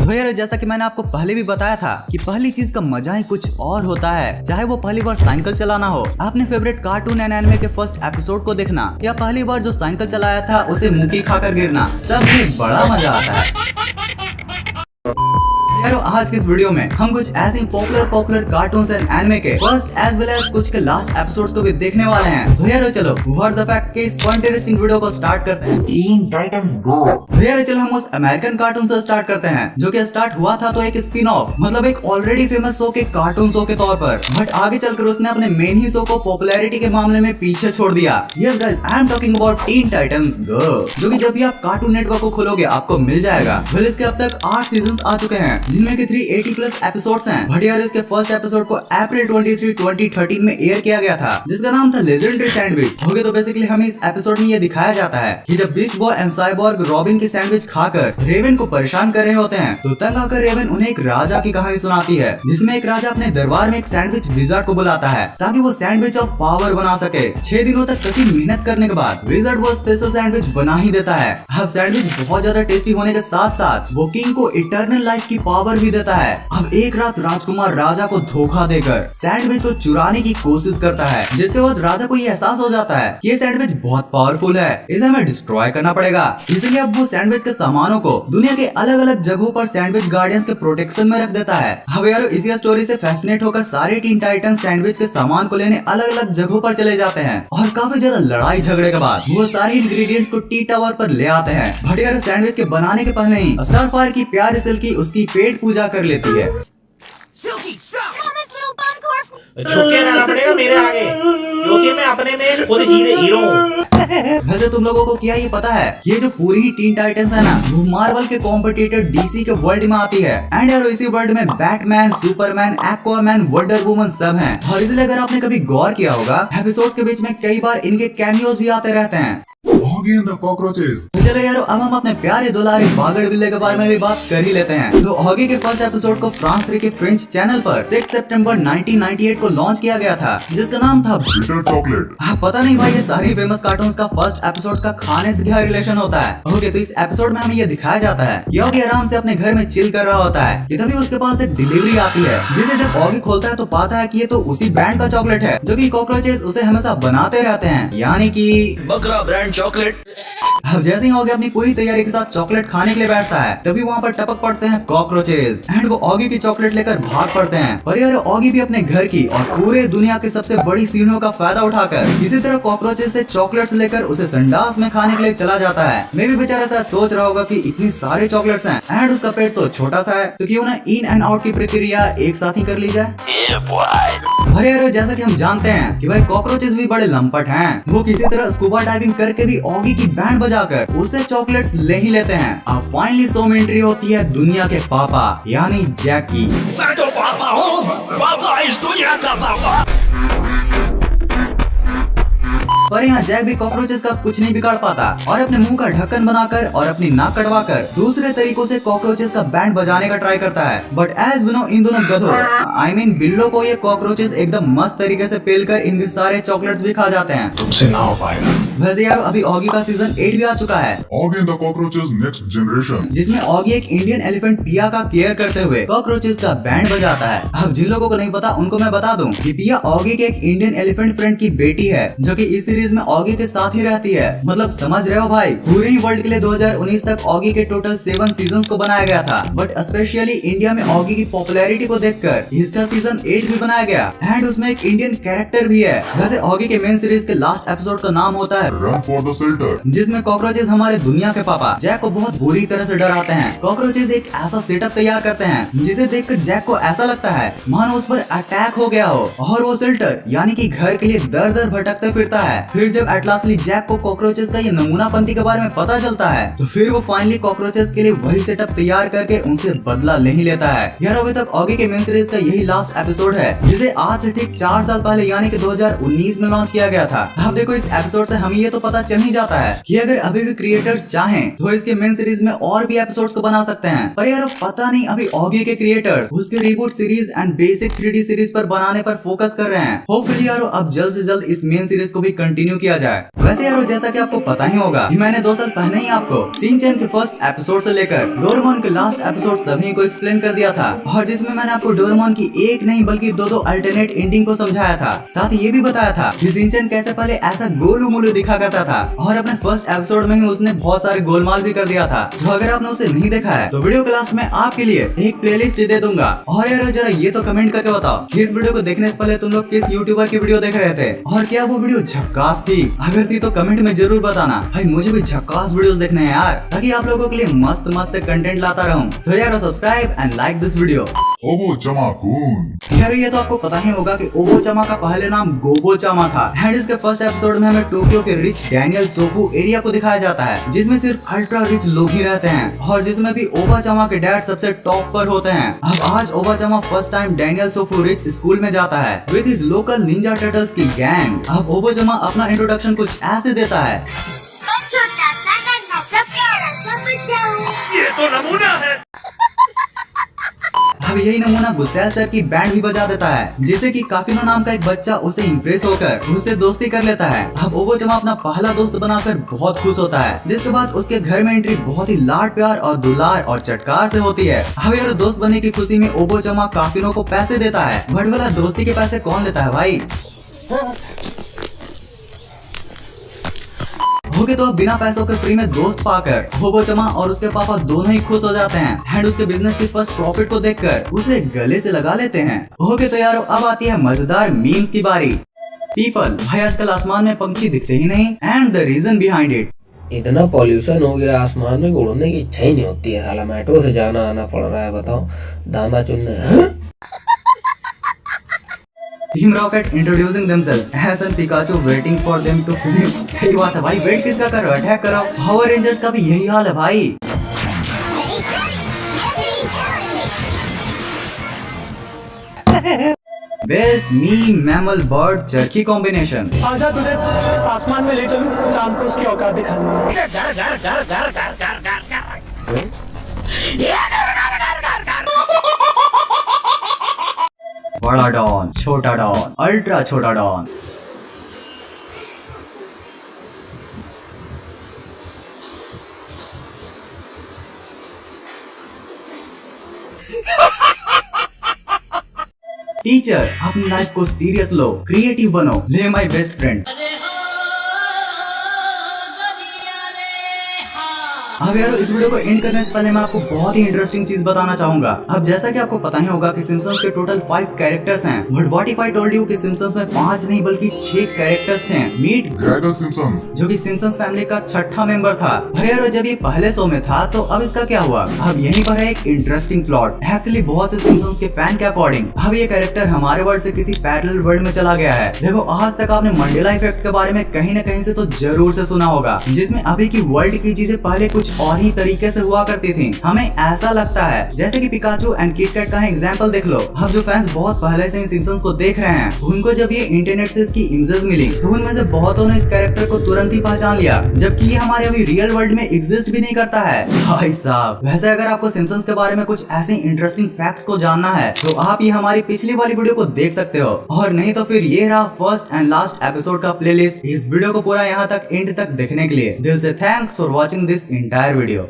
तो यार जैसा कि मैंने आपको पहले भी बताया था कि पहली चीज का मजा ही कुछ और होता है, चाहे वो पहली बार साइकिल चलाना हो, अपने फेवरेट कार्टून एंड एनिमे के फर्स्ट एपिसोड को देखना, या पहली बार जो साइकिल चलाया था उसे मुक्की खाकर गिरना, सब में बड़ा मजा आता है। यारो आज की इस वीडियो में हम कुछ ऐसे पॉपुलर कार्टून्स एंड एनिमे के फर्स्ट एज वेल एज कुछ के लास्ट एपिसोड्स को भी देखने वाले हैं। तो यारो चलो व्हाट द फैक्ट के इस इंटरेस्टिंग वीडियो को स्टार्ट करते हैं। टीन टाइटंस गो। तो यारो चलो हम उस अमेरिकन कार्टून से स्टार्ट करते हैं जो कि स्टार्ट हुआ था तो एक स्पिन ऑफ, मतलब एक ऑलरेडी फेमस शो के कार्टून शो के तौर पर, बट आगे चलकर उसने अपने मेन ही शो को पॉपुलैरिटी के मामले में पीछे छोड़ दिया। Yes guys, I am talking about Teen Titans गो, जो कि जब भी आप कार्टून नेटवर्क को खोलोगे आपको मिल जाएगा। वेल इसके अब तक 8 सीजन आ चुके हैं जिनमें की 380+ एपिसोड्स हैं। बट यार इसके फर्स्ट एपिसोड को अप्रैल 23, 2013 में एयर किया गया था जिसका नाम था लेजेंडरी सैंडविच। ओके, तो बेसिकली हमें इस एपिसोड में ये दिखाया जाता है कि जब beast boy and cyborg robin की सैंडविच खाकर रेवन को परेशान कर रहे होते हैं तो तंग आकर रेवन उन्हें एक राजा की कहानी सुनाती है जिसमें एक राजा अपने दरबार में एक सैंडविच विजार्ड को बुलाता है ताकि वो सैंडविच ऑफ पावर बना सके। 6 दिनों तक कठिन मेहनत करने के बाद विजार्ड वो स्पेशल सैंडविच बना ही देता है। अब सैंडविच बहुत ज्यादा टेस्टी होने के साथ साथ वो किंग को इटर्नल लाइफ की पावर भी देता है। अब एक रात राजकुमार राजा को धोखा देकर सैंडविच को चुराने की कोशिश करता है, जिसके बाद राजा को ये एहसास हो जाता है कि ये सैंडविच बहुत पावरफुल है, इसे हमें डिस्ट्रॉय करना पड़ेगा। इसलिए अब वो सैंडविच के सामानों को दुनिया के अलग अलग जगहों पर सैंडविच गार्डियंस के प्रोटेक्शन में रख देता है। अब यार इसी स्टोरी से फैसिनेट होकर सारे टीन टाइटन सैंडविच के सामान को लेने अलग अलग जगहों पर चले जाते हैं और काफी ज्यादा लड़ाई झगड़े के बाद वो सारे इंग्रेडिएंट्स को टी टावर पर ले आते हैं। बट यार सैंडविच के बनाने के पहले ही स्टारफायर की प्यारी सिल्की उसकी पेट पूजा कर लेती है। छुपके रहना पड़ेगा मेरे आगे क्योंकि मैं अपने में खुद हीरो हूँ। वैसे तुम लोगों को क्या ये पता है ये जो पूरी टीन टाइटंस है ना वो मार्वल के कॉम्पिटिटर डीसी के वर्ल्ड में आती है। एंड यार इसी वर्ल्ड में Batman, Superman, Aquaman, wonder woman सब हैं। और इसलिए अगर आपने कभी गौर किया होगा एपिसोड्स के बीच में कई बार इनके कैमियोज भी आते रहते हैं। तो चलो यार अब हम अपने प्यारे दुलारी बागड़ बिल्ले के बारे में भी बात कर ही लेते हैं। तो हॉगी के फर्स्ट एपिसोड को फ्रांस 3 के फ्रेंच चैनल पर 6 सितंबर 1998 को लॉन्च किया गया था जिसका नाम था बिटर चॉकलेट। पता नहीं भाई ये सारी फेमस कार्टून्स का फर्स्ट एपिसोड का खाने से क्या रिलेशन होता है। ओके, तो इस एपिसोड में हमें ये दिखाया जाता है कि ऑगी आराम से अपने घर में चिल कर रहा होता है कि तभी उसके पास एक डिलीवरी आती है जिसे जब ऑगी खोलता है तो पाता है कि ये तो उसी ब्रांड का चॉकलेट है जो कि कॉकरोचेस उसे हमेशा बनाते रहते हैं, यानी कि बकरा ब्रांड चॉकलेट। अब जैसे ही ऑगी अपनी पूरी तैयारी के साथ चॉकलेट खाने के लिए बैठता है तभी वहाँ पर टपक पड़ते हैं कॉकरोचेस एंड वो ऑगी की चॉकलेट लेकर भाग पड़ते हैं। पर यार ऑगी भी अपने घर की और पूरे दुनिया की सबसे बड़ी सीढ़ियों का फायदा उठाकर इसी तरह कॉकरोचेस से चॉकलेट्स लेकर उसे संडास में खाने के लिए चला जाता है। मैं भी बेचारा शायद सोच रहा होगा कि इतनी सारे चॉकलेट्स हैं एंड उसका पेट तो छोटा सा है तो क्यों ना इन एंड आउट की प्रक्रिया एक साथ ही कर ली जाए। अरे यार जैसा कि हम जानते हैं कि भाई कॉकरोचेस भी बड़े लंपट हैं, वो किसी तरह स्कूबा डाइविंग करके भी ऑगी की बैंड बजाकर उससे चॉकलेट्स ले ही लेते हैं। अब फाइनली शो में एंट्री होती है दुनिया के पापा यानी जैक की। मैं तो पापा हूँ, पापा इस दुनिया का पापा। पर यहाँ जैक भी कॉकरोचेस का कुछ नहीं बिगाड़ पाता और अपने मुंह का ढक्कन बनाकर और अपनी नाक कटवाकर दूसरे तरीकों से कॉकरोचेस का बैंड बजाने का ट्राई करता है। बट एज बिनो इन दोनों गधों आई मीन बिल्लो को ये कॉकरोचेस एकदम मस्त तरीके से पेलकर इनके सारे चॉकलेट्स भी खा जाते हैं। तुमसे ना हो पाएगा। वैसे यार अभी ऑगी का सीजन 8 भी आ चुका है, Oggy and the cockroaches next generation, जिसमें ऑगी एक इंडियन एलिफेंट पिया का केयर करते हुए कॉकरोचेस का बैंड बजाता है। अब जिन लोगों को नहीं पता उनको मैं बता दूं कि पिया ऑगी के एक इंडियन एलिफेंट फ्रेंड की बेटी है जो कि इस सीरीज में ऑगी के साथ ही रहती है। मतलब समझ रहे हो भाई, पूरे ही वर्ल्ड के लिए 2019 तक ऑगी के टोटल 7 सीजन्स को बनाया गया था, बट स्पेशली इंडिया में ऑगी की पॉपुलैरिटी को देखकर इसका सीजन 8 भी बनाया गया एंड उसमें एक इंडियन कैरेक्टर भी है। वैसे ऑगी के मेन सीरीज के लास्ट एपिसोड का नाम होता है रन फॉर द शेल्टर, जिसमें कॉकरोचेस हमारे दुनिया के पापा जैक को बहुत बुरी तरह से डराते हैं। कॉकरोचेस एक ऐसा सेटअप तैयार करते हैं जिसे देखकर जैक को ऐसा लगता है मानो उस पर अटैक हो गया हो और वो शेल्टर यानी कि घर के लिए दर दर भटकता फिरता है। फिर जब एटलासली जैक को कॉकरोचेस का ये नमूनापंती के बारे में पता चलता है तो फिर वो फाइनली कॉकरोचेस के लिए वही सेटअप तैयार करके उनसे बदला ले ही लेता है। यार अभी तक ऑगी के मेन सीरीज का यही लास्ट एपिसोड है जिसे आज से ठीक 4 साल पहले यानी कि 2019 में लॉन्च किया गया था। अब देखो इस एपिसोड से हम हमें ये तो पता चल ही जाता है कि अगर अभी भी क्रिएटर्स चाहें तो इसके मेन सीरीज में और भी एपिसोड्स को बना सकते हैं। पर यार पता नहीं अभी ऑगी के क्रिएटर्स उसके reboot series and basic 3D series पर बनाने पर फोकस कर रहे हैं। होपफुली यारो अब जल्द से जल्द इस मेन सीरीज को भी कंटिन्यू किया जाए। वैसे यारो जैसा कि आपको पता ही होगा कि मैंने 2 साल पहले ही आपको शिनचैन के फर्स्ट एपिसोड से लेकर डोरेमोन के लास्ट एपिसोड सभी को एक्सप्लेन कर दिया था, और जिसमें मैंने आपको डोरेमोन की एक नहीं बल्कि 2 अल्टरनेट एंडिंग को समझाया था। साथ ही ये भी बताया था कि शिनचैन कैसे पहले ऐसा गोलू मोलू दिखा करता था और अपने फर्स्ट एपिसोड में ही उसने बहुत सारे गोलमाल भी कर दिया था। तो अगर आपने उसे नहीं देखा है तो वीडियो के लास्ट में आपके लिए एक प्लेलिस्ट दे दूंगा। और यार जरा ये तो कमेंट करके बताओ कि इस वीडियो को देखने से पहले तुम लोग किस यूट्यूबर की वीडियो देख रहे थे और क्या वो वीडियो झक्कास थी। अगर थी तो कमेंट में जरूर बताना। भाई मुझे भी झक्कास वीडियोस देखने हैं यार, ताकि आप लोगों के लिए मस्त मस्त कंटेंट लाता रहूं। सो यार subscribe and like this video. Obocchama kun. यार ये तो आपको पता ही होगा कि ओबो-चमा का पहले नाम गोबो-चमा था। एंड इसके फर्स्ट एपिसोड में हमें टोक्यो के रिच डैनियल सोफू एरिया को दिखाया जाता है, जिसमें सिर्फ अल्ट्रा रिच लोग ही रहते हैं और जिसमें भी ओबा-चमा के डैड सबसे टॉप पर होते हैं। अब आज ओबा-चमा फर्स्ट टाइम डैनियल सोफू रिच स्कूल में जाता है with his local ninja turtles की गैंग। अब ओबा-चमा अपना इंट्रोडक्शन कुछ ऐसे देता है। छोटा सा नन्हा सा प्यारा सा बच्चा हूँ। ये तो नमूना है। अब यही नमूना गुस्सैल सर की बैंड भी बजा देता है, जिससे कि काकिनो नाम का एक बच्चा उसे इम्प्रेस होकर उससे दोस्ती कर लेता है। अब ओबो-चमा अपना पहला दोस्त बनाकर बहुत खुश होता है, जिसके बाद उसके घर में एंट्री बहुत ही लाड प्यार और दुलार और चटकार से होती है। अब यार दोस्त बनने की खुशी में ओबो-चमा काकिनो को पैसे देता है। बट वाला दोस्ती के पैसे कौन लेता है भाई? होगे तो बिना पैसों के फ्री में दोस्त पाकर ओबो-चमा और उसके पापा दोनों ही खुश हो जाते हैं एंड उसके बिजनेस की फर्स्ट प्रॉफिट को देखकर उसे गले से लगा लेते हैं। होगे तो यारो अब आती है मजेदार मीम्स की बारी। पीपल, भाई आजकल आसमान में पंछी दिखते ही नहीं and the reason behind it. इतना पॉल्यूशन हो गया, आसमान में उड़ने की इच्छा ही नहीं होती है। साला मेट्रो से जाना आना पड़ रहा है, बताओ दाना चुनने। Team Rocket introducing themselves. Ash and Pikachu waiting for them to finish. सही बात है भाई, वेट किसका करो, अटैक करो। पावर रेंजर्स का भी यही हाल है भाई। बेस्ट मीम मैमल बर्ड चरखी कॉम्बिनेशन। आजा तुझे आसमान में ले चलूं, शाम को उसकी औकात दिखानी है। बड़ा डॉन, छोटा डॉन, अल्ट्रा छोटा डॉन। टीचर, अपनी लाइफ को सीरियस लो, क्रिएटिव बनो, ले माई बेस्ट फ्रेंड। अब यार इस वीडियो को एंड करने से पहले मैं आपको बहुत ही इंटरेस्टिंग चीज बताना चाहूंगा। अब जैसा कि आपको पता ही होगा कि सिम्पसन्स के टोटल 5 कैरेक्टर्स हैं, but what if I told you कि सिम्पसन्स में 5 नहीं बल्कि 6 कैरेक्टर्स थे। मीट ग्रेगर सिम्पसन्स, जो कि सिम्पसन्स फैमिली का 6ठा मेंबर था। भाई यार जब ये पहले शो में था तो अब इसका क्या हुआ? अब यहीं पर है एक इंटरेस्टिंग प्लॉट। एक्चुअली बहुत से सिम्पसन्स के फैन के अकॉर्डिंग अब ये कैरेक्टर हमारे वर्ल्ड से किसी पैरेलल वर्ल्ड में चला गया है। देखो आज तक आपने मंडेला इफेक्ट के बारे में कहीं न कहीं से तो जरूर से सुना होगा, जिसमें अभी की वर्ल्ड की चीजें पहले कुछ और ही तरीके से हुआ करती थी। हमें ऐसा लगता है जैसे कि पिकाचू एंड किटकैट का एग्जांपल देख लो। अब जो फैंस बहुत पहले से सिम्पसन्स को देख रहे हैं, उनको जब ये इंटरनेट से इसकी इमेजेस मिली तो उनमें से बहुतों ने इस कैरेक्टर को तुरंत ही पहचान लिया, जबकि ये हमारे अभी रियल वर्ल्ड में एग्जिस्ट भी नहीं करता है। भाई साहब, वैसे अगर आपको सिम्पसन्स के बारे में कुछ ऐसे इंटरेस्टिंग फैक्ट्स को जानना है तो आप ये हमारी पिछली वाली वीडियो को देख सकते हो, और नहीं तो फिर ये रहा फर्स्ट एंड लास्ट एपिसोड का प्लेलिस्ट। इस वीडियो को पूरा यहाँ तक एंड तक देखने के लिए दिल से thanks for watching this entire video.